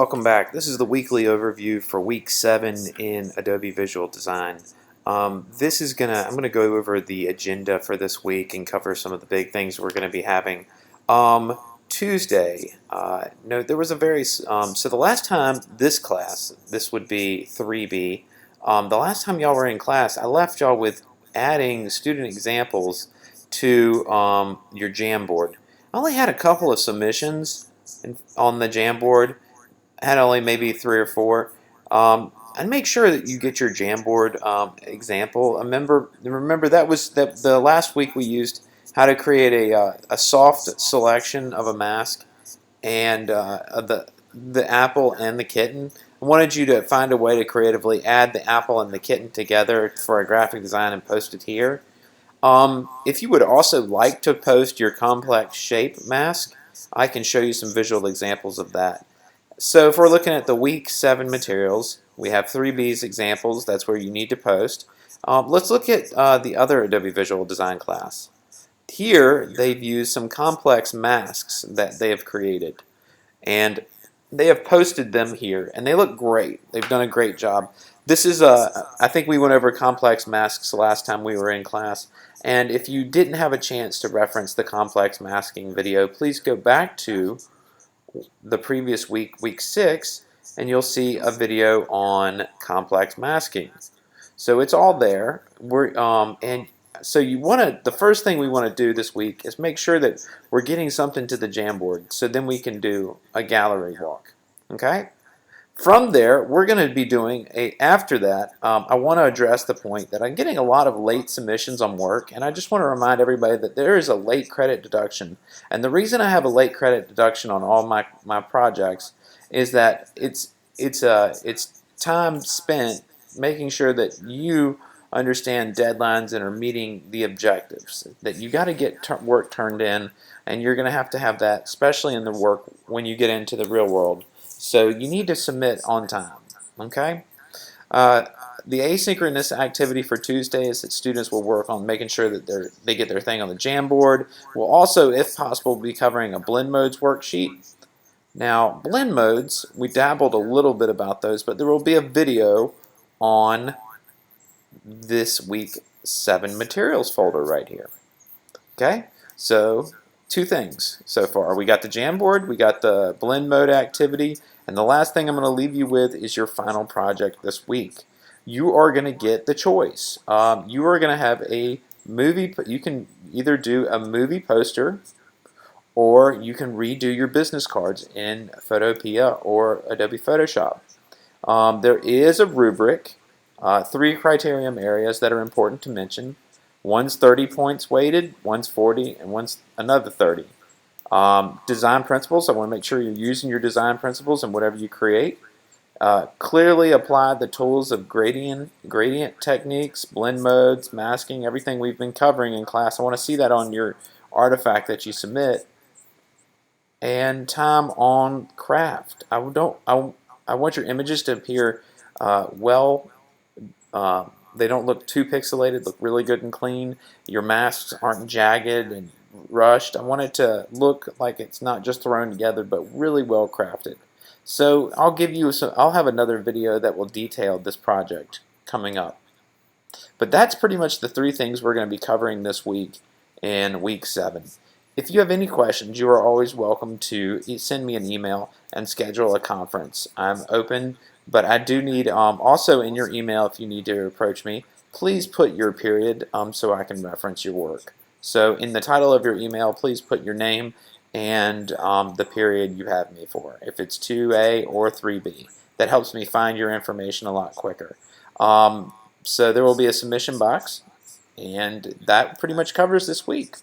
Welcome back. This is the weekly overview for week 7 in Adobe Visual Design. I'm gonna go over the agenda for this week and cover some of the big things we're gonna be having. Tuesday, no, there was a very so the last time this would be 3B. The last time y'all were in class, I left y'all with adding student examples to your Jamboard. I only had a couple of submissions on the Jamboard. Had only maybe 3 or 4. And make sure that you get your Jamboard example. Remember that the last week we used how to create a soft selection of a mask and the apple and the kitten. I wanted you to find a way to creatively add the apple and the kitten together for a graphic design and post it here. If you would also like to post your complex shape mask, I can show you some visual examples of that. So if we're looking at the week 7 materials, we have 3B's examples. That's where you need to post. Let's look at the other Adobe Visual Design class. Here, they've used some complex masks that they have created. And they have posted them here, and they look great. They've done a great job. I think we went over complex masks last time we were in class. And if you didn't have a chance to reference the complex masking video, please go back to the previous week, week 6, and you'll see a video on complex masking. So it's all there. The first thing we want to do this week is make sure that we're getting something to the Jamboard, so then we can do a gallery walk. Okay? From there, we're going to be doing after that, I want to address the point that I'm getting a lot of late submissions on work, and I just want to remind everybody that there is a late credit deduction. And the reason I have a late credit deduction on all my projects is that it's time spent making sure that you understand deadlines and are meeting the objectives. That you got to get work turned in, and you're going to have that, especially in the work when you get into the real world. So you need to submit on time, okay? The asynchronous activity for Tuesday is that students will work on making sure that they get their thing on the Jamboard. We'll also, if possible, be covering a blend modes worksheet. Now, blend modes, we dabbled a little bit about those, but there will be a video on this week 7 materials folder right here. Okay, so 2 things so far. We got the Jamboard, we got the blend mode activity, and the last thing I'm going to leave you with is your final project this week. You are going to get the choice. You are going to have a movie. You can either do a movie poster, or you can redo your business cards in Photopea or Adobe Photoshop. There is a rubric, 3 criterion areas that are important to mention. One's 30 points weighted, one's 40, and one's another 30. Design principles, I want to make sure you're using your design principles in whatever you create. Clearly apply the tools of gradient techniques, blend modes, masking, everything we've been covering in class. I want to see that on your artifact that you submit. And time on craft. I want your images to appear they don't look too pixelated, look really good and clean. Your masks aren't jagged and rushed. I want it to look like it's not just thrown together, but really well crafted. So I'll have another video that will detail this project coming up. But that's pretty much the 3 things we're going to be covering this week in week 7. If you have any questions, you are always welcome to send me an email and schedule a conference. I'm open. But I do need, also in your email, if you need to approach me, please put your period so I can reference your work. So in the title of your email, please put your name and the period you have me for, if it's 2A or 3B. That helps me find your information a lot quicker. So there will be a submission box, and that pretty much covers this week.